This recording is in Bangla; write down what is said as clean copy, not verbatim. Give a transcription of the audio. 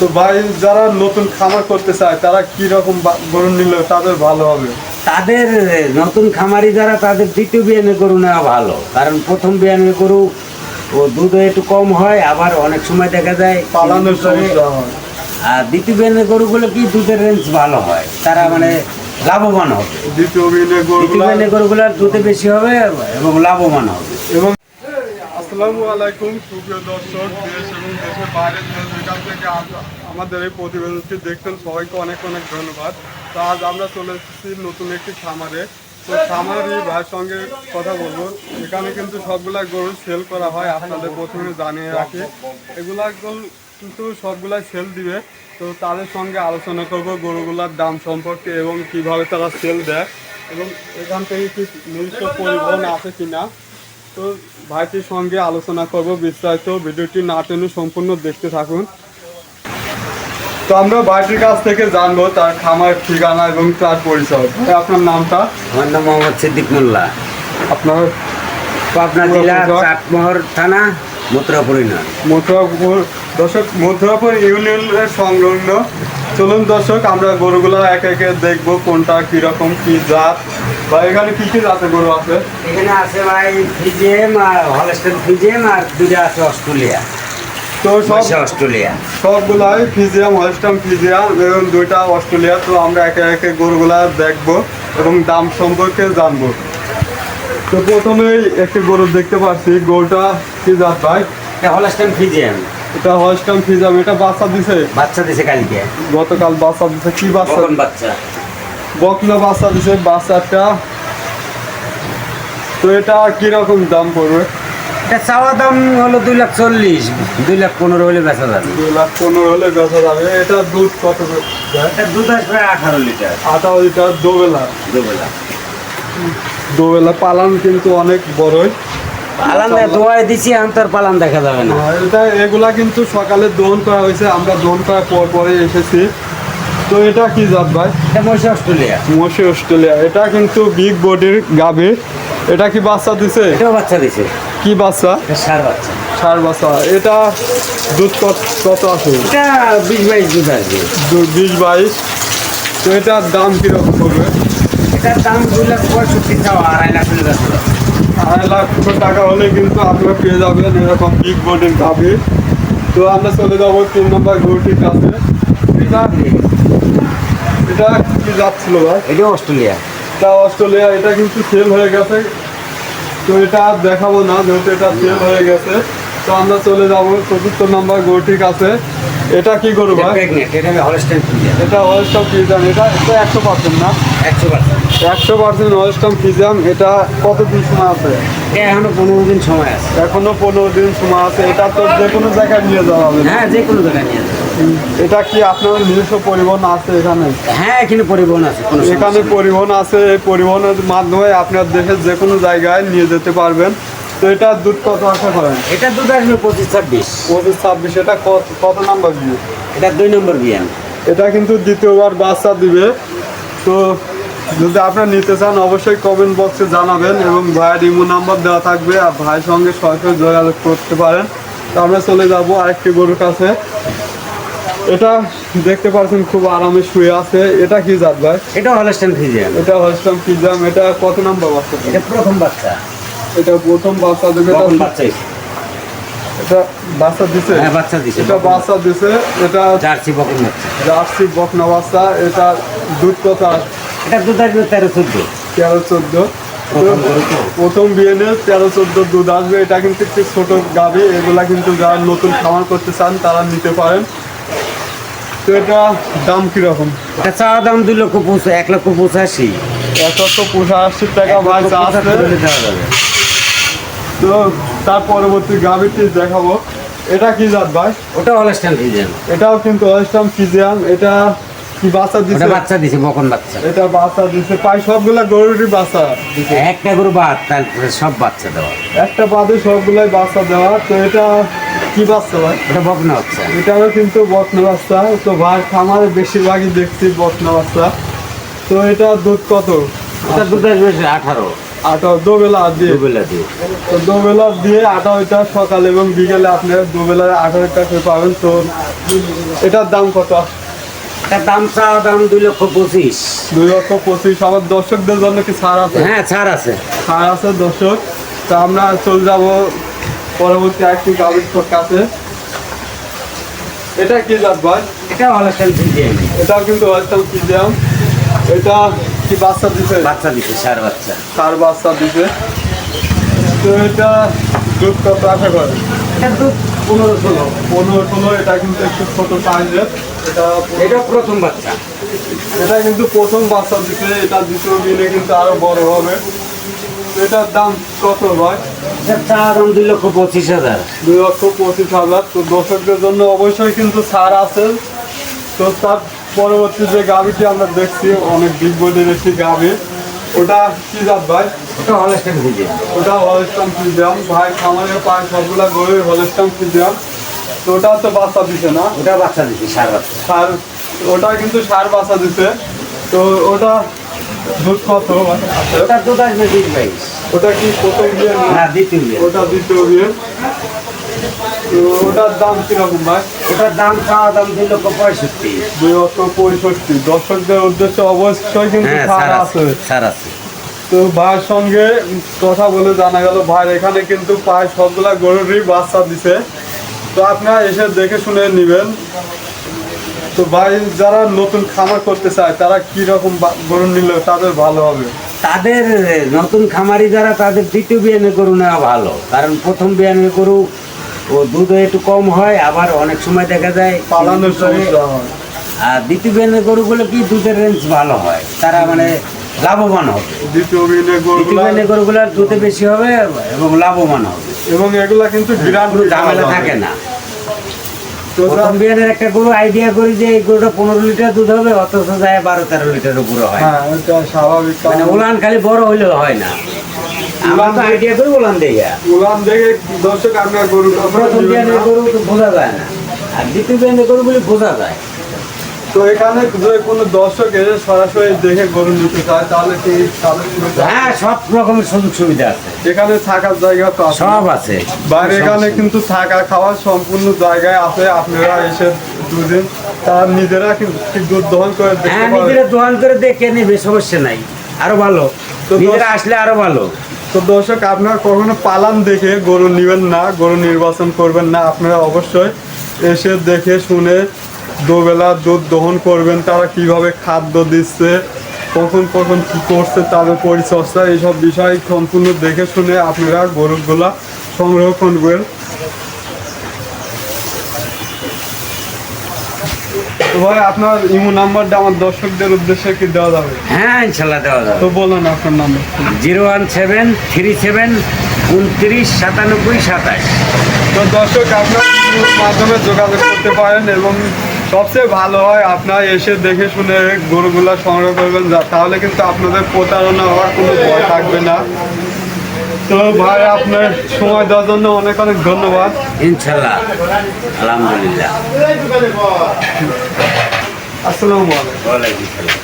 তো ভাই যারা নতুন খামার করতে চায় তারা কি রকম গরু নিলে তাদের ভালো হবে? তাদের নতুন খামারি যারা তাদের দ্বিতীয় বিয়ানের গরু নেওয়া ভালো, কারণ প্রথম বিয়ানের গরু ও দুধ একটু কম হয়, আবার অনেক সময় দেখা যায় পালানোর সমস্যা হয়। আর দ্বিতীয় বিয়ানের গরুগুলো কি দুধের রেঞ্জ ভালো হয়, তারা মানে লাভবান হবে। দ্বিতীয় বিয়ানের গরুগুলোর দুধে বেশি হবে এবং লাভবান হবে। এবং আসসালামু আলাইকুম সুপ্রিয় দর্শক, দেশ এবং দেশের বাইরের যেখান থেকে আমাদের এই প্রতিবেদনটি দেখছেন সবাইকে অনেক অনেক ধন্যবাদ। তো আজ আমরা চলে এসেছি নতুন একটি খামারে। তো খামারি ভাইয়ের সঙ্গে কথা বলবো। এখানে কিন্তু সবগুলা গরু সেল করা হয়, আপনাদের প্রথমে জানিয়ে রাখি। এগুলা গরু কিন্তু সবগুলাই সেল দিবে। তো তাদের সঙ্গে আলোচনা করব গরুগুলার দাম সম্পর্কে এবং কিভাবে তারা সেল দেয় এবং এখান থেকে কি নির্দিষ্ট পরিবহন আছে কিনা। তো ভাইটির সঙ্গে আলোচনা করব বিস্তারিত। ভিডিওটি না টেনে সম্পূর্ণ দেখতে থাকুন। তো আমরা ভাইটির কাছ থেকে জানবো তার খামার ঠিকানা এবং তার পরিচয়। আপনার নামটা? আমার নাম মোহাম্মদ সিদ্দিক মোল্লা। আপনার? পাবনা জেলা চাটমোহর থানা, মথুরাপুর ইউনিয়ন। মথুরাপুর। দর্শক, মথুরাপুর ইউনিয়নের সংলগ্ন। চলুন দর্শক, আমরা গরুগুলো একে একে দেখবো কোনটা কিরকম কি জাত বা এখানে কি কি জাতের গরু আছে। এখানে আছে ভাই ফিজিএম আর হলস্টাইন ফিজিএম, আর দুইটা আছে অস্ট্রেলিয়া। তো অস্ট্রেলিয়া সবগুলাই ফিজিয়াম, হলস্টাইন ফিজিয়াম এবং দুইটা অস্ট্রেলিয়া। তো আমরা একে একে গরুগুলা দেখবো এবং দাম সম্পর্কে জানবো। তো প্রথমেই একটি গরু দেখতে পাচ্ছি। গরুটা কি জাত ভাই? হলস্টাইন ফিজিএম। এটা হলস্টাইন ফিজিয়াম। এটা বাচ্চা দিছে? বাচ্চা দিছে কালকে, গতকাল বাচ্চা দিছে। কি বাচ্চা? বাচ্চা বকনা বাচ্চা দিছে বাচ্চাটা। তো এটা কিরকম দাম পড়বে? এটা চাওয়া দাম হলো 2,40,000, 2,15,000 হলে বেচা যাবে। 2,15,000 হলে বেচা যাবে। এটা দুধ কত দেয়? এটা দুধ আসবে 18 লিটার। 18 লিটার দোবেলা। দোবেলা পালান কিন্তু অনেক বড়ই। পালান দোয়ায় দিছি, আন্তর পালান দেখা যাবে না। এটা এগুলা কিন্তু সকালে দহন করা হয়েছে, আমরা দহন করার পরে এসেছি। তো এটা কি জাত ভাই? এটা মহিষী অস্ট্রেলিয়া। মহিষী অস্ট্রেলিয়া। এটা কিন্তু বিগ বডির গাভী। এটা কি বাচ্চা দিছে? এটাও বাচ্চা দিছে। কি বাচ্চা? এটা ষাঁড় বাচ্চা। ষাঁড় বাচ্চা। এটা দুধ কত আছে? এটা 20-22 দুধ আসবে। 20-22। তো এটার দাম কিরকম পড়বে? এটার দাম 2,65,000 চাওয়া, 2.5 লাখ হলে বেচা যাবে। 2.5 লাখ টাকা হলে কিন্তু আপনারা পেয়ে যাবেন এরকম বিগ বডির গাভী। তো আমরা চলে যাবো 3 নম্বর গরুটির কাছে। এটা কি যাচ্ছিল ভাই? এটা অস্ট্রেলিয়া। এটা অস্ট্রেলিয়া। এটা কিন্তু সেল হয়ে গেছে। তো এটা আর দেখাবো না, যেহেতু এটা সেল হয়ে গেছে। তো আমরা চলে যাবো 4 নম্বর গরুটির কাছে। এটা কি গরু ভাই? এটা হলস্টাইন ফিজিয়াম। এটা হলস্টাইন ফিজিয়াম। এটা 100% না? 100%। 100% হলস্টাইন ফিজিয়াম। এটা কতদিন সময় আছে? এখনো 15 দিন সময় আছে। এখনো 15 দিন সময় আছে। এটা তো যে কোনো জায়গায় নিয়ে যাওয়া হবে? হ্যাঁ, যে কোনো জায়গায় নিয়ে যাবে। এটা কি আপনার নিজস্ব পরিবহন আছে এখানে? হ্যাঁ, এখানে পরিবহন আছে। এখানে পরিবহন আছে। এই পরিবহনের মাধ্যমে আপনার দেশের যে কোনো জায়গায় নিয়ে যেতে পারবেন। তো এটা দুধ কত আশা করেন? এটা দুধ আসবে 25-26। 25-26। এটা কত নাম্বার বিয়ে? এটা 2 নম্বর বিয়ান। এটা কিন্তু দ্বিতীয়বার বাচ্চা দিবে। তো যদি আপনারা নিতে চান অবশ্যই কমেন্ট বক্সে জানাবেন এবং ভাইয়ের ইমো নাম্বার দেওয়া থাকবে, আর ভাইয়ের সঙ্গে সরাসরি যোগাযোগ করতে পারেন। তো আমরা চলে যাবো আরেকটি গরুর কাছে। এটা দেখতে পাচ্ছেন খুব আরামে শুয়ে আছে। এটা কি জাত ভাই? এটা হলস্টাইন ফিজিয়াম। এটা হলস্টাইন ফিজিয়াম। এটা কত নাম্বার বাচ্চা? এটা প্রথম বাচ্চা। এটা প্রথম বাচ্চা দেবে। এটা বাচ্চা দিছে? হ্যাঁ, বাচ্চা দিছে। এটা বাচ্চা দিছে। এটা জার্সি বকন বাচ্চা। জার্সি বকনা বাচ্চা। এটা দুধ কত? এটা দুধ আসবে 13-14। 13-14। প্রথম বিয়েনে 13-14 দুধ আসবে। এটা কিন্তু একটু ছোট গাভী। এগুলা কিন্তু যারা নতুন খামার করতে চান তারা নিতে পারেন। তো এটা দাম কিরকম? এটা চাওয়া দাম 1,85,000। 1,85,000 টাকা ভাই আছে। তো তার পরবর্তী গাভীটি দেখাবো। এটা কি জাত ভাই? ওটা হলস্টাইন ফিজিয়াম। এটাও কিন্তু হলস্টাইন ফিজিয়াম। এটা কি বাচ্চা দিছে? ওটা বাচ্চা দিছে, বকন বাচ্চা। এটা বাচ্চা দিছে। প্রায় সবগুলা গরুরই বাচ্চা দিছে। একটা গরু বাদ, তারপরে সব বাচ্চা দেওয়া। একটা বাদে সবগুলাই বাচ্চা দেওয়া। তো এটা কি বাচ্চা ভাই? ওটা বকনা বাচ্চা। এটাও কিন্তু বকনা বাচ্চা। তো ভাই খামারে বেশিরভাগই দেখছি বকনা বাচ্চা। তো এটা দুধ কত? ওটা দুধ আসবে 18। আটা দুবেলা দিয়ে দুবেলা দিয়ে। তো দুবেলা দিয়ে আটা ওইটা সকালে এবং বিকেলে আপনি দুবেলায় 18 টাকা পাবেন। তো এটার দাম কত? তার দাম চাওয়া দাম 2,25,000। 2,25,000। আমার দর্শকদের জন্য কি ছাড় আছে? হ্যাঁ, ছাড় আছে। ছাড় আছে দর্শক। তো আমরা চলে যাব পরবর্তী একটি গাভীর কাছে। এটা কি জাত ভাই? এটা হলস্টাইন ফ্রিজিয়ান। এটাও কিন্তু ওয়েস্টার্ন ফ্রিজিয়ান। এটা কি বাচ্চা দিছে? বাচ্চা দিছে, ষাঁড় বাচ্চা। ষাঁড় বাচ্চা দিছে। তো এটা দুধ কত আশা করে? এটা দুধ 15-16। 15-16। এটা কিন্তু একটু ছোট সাইজের। এটা প্রথম বাচ্চা। এটা কিন্তু প্রথম বাচ্চা দিছে। এটা দ্বিতীয় দিনে কিন্তু আরো বড় হবে। তো এটার দাম কত ভাই? এটার চাওয়া দাম 2,25,000। 2,25,000। তো দর্শকদের জন্য অবশ্যই কিন্তু ছাড় আছে। তো তার পরবর্তী যে গাভীটি আমরা দেখছি অনেক বিগ বডির একটি গাভী। ওটা কি জাত ভাই? এটা হলস্টাইন ফ্রিজিয়ান। ওটা হলস্টাইন ফ্রিজিয়ান। ভাই খামারের পায় সবগুলা গরুর হলস্টাইন ফ্রিজিয়ান। তো ওটা তো বাচ্চা দিছে না? ওটা বাচ্চা দিছে, ষাঁড় বাচ্চা। ষাঁড়, ওটা কিন্তু ষাঁড় বাচ্চা দিছে। তো ওটা দুধ কত আছে? ওটার দুধ আসবে 20-22। ওটা কি প্রথম বিয়ে না? না, দ্বিতীয় বিয়ে। ওটা দ্বিতীয় বিয়ে। তো ওটার দাম কিরকম ভাই? ওটার দাম চাওয়া দাম 2,65,000। 2,65,000। দর্শকদের উদ্দেশ্যে অবশ্যই কিন্তু হ্যাঁ, ছাড় ছাড় আছে। আছে, ছাড় আছে। তো ভাইয়ের সঙ্গে কথা বলে জানা গেল ভাই এখানে কিন্তু প্রায় সবগুলা গরুরই বাচ্চা দিছে। তো আপনারা এসে দেখে শুনে নেবেন। তো ভাই যারা নতুন খামার করতে চায় তারা কি রকম গরু নিলে তাদের ভালো হবে? তাদের নতুন খামারি যারা, তাদের দ্বিতীয় বিয়ানের গরু নেওয়া ভালো। কারণ প্রথম বিয়ানের গরু ও দুধ একটু কম হয়, আবার অনেক সময় দেখা যায় পালানোর সমস্যা হয়। আর দ্বিতীয় বিয়ানের গরুগুলো কি দুধের রেঞ্জ ভালো হয়, তারা মানে লাভবান হবে। দ্বিতীয় বিয়ানের দ্বিতীয় গরুগুলা বিয়ানের গরুগুলোর দুধে বেশি হবে এবং লাভবান হবে, এবং এগুলা কিন্তু কোনো গ্যারান্টি ঝামেলা থাকে না। তো প্রথম বিয়ানের একটা গরু আইডিয়া করি যে এই গরুটা 15 লিটার দুধ হবে, অথচ যায় 12-13 লিটার উপরে হয়। হ্যাঁ, এটা স্বাভাবিক। মানে উলান খালি বড় হইলেও হয় না, আমরা তো আইডিয়া করি উলান দেয়া। উলান দেখে দর্শক আপনার গরু প্রথম বিয়ানের গরু তো বোঝা যায় না, আর দ্বিতীয় বিয়ানের গরুগুলি বোঝা যায়। তো এখানে যদি কোনো দর্শক এসে সরাসরি দেখে গরু নিতে চায় তাহলে কি তাদের সুবিধা? হ্যাঁ, সব রকমের সুযোগ সুবিধা আছে, এখানে থাকার জায়গা তো আছে? সব আছে। বাইরে এখানে কিন্তু থাকা খাওয়ার সম্পূর্ণ জায়গায় আছে। আপনারা এসে দুদিন তার নিজেরা কিন্তু দুধ দহন করে দেখতে হ্যাঁ, পারেন। নিজেরা দোকান করে দেখে নেবে, সমস্যা নাই, আরো ভালো। তো নিজেরা আসলে আরো ভালো। তো দর্শক আপনারা কখনো পালান দেখে গরু নেবেন না, গরু নির্বাচন করবেন না। আপনারা অবশ্যই এসে দেখে শুনে দুবেলা দুধ দহন করবেন, তারা কিভাবে খাদ্য দিচ্ছে, কখন কখন কী করছে, তাদের পরিচর্যা, এইসব বিষয় সম্পূর্ণ দেখে শুনে আপনারা গরুগুলা সংগ্রহ করবেন। তো ভাই আপনার ইমো নাম্বারটা আমার দর্শকদের উদ্দেশ্যে কি দেওয়া যাবে? হ্যাঁ, ইনশাল্লাহ দেওয়া যাবে। তো বলুন আপনার নাম্বার। 01737299727। তো দর্শক আপনার মাধ্যমে যোগাযোগ করতে পারেন এবং সবচেয়ে ভালো হয় আপনার এসে দেখে শুনে গরুগুলা সংগ্রহ করবেন, তাহলে কিন্তু আপনাদের প্রতারণা হওয়ার কোনো ভয় থাকবে না। তো ভাই আপনার সময় দেওয়ার জন্য অনেক অনেক ধন্যবাদ। ইনশাল্লাহ, আলহামদুলিল্লাহ। আসসালামু আলাইকুম। ওয়ালাইকুম সালাম।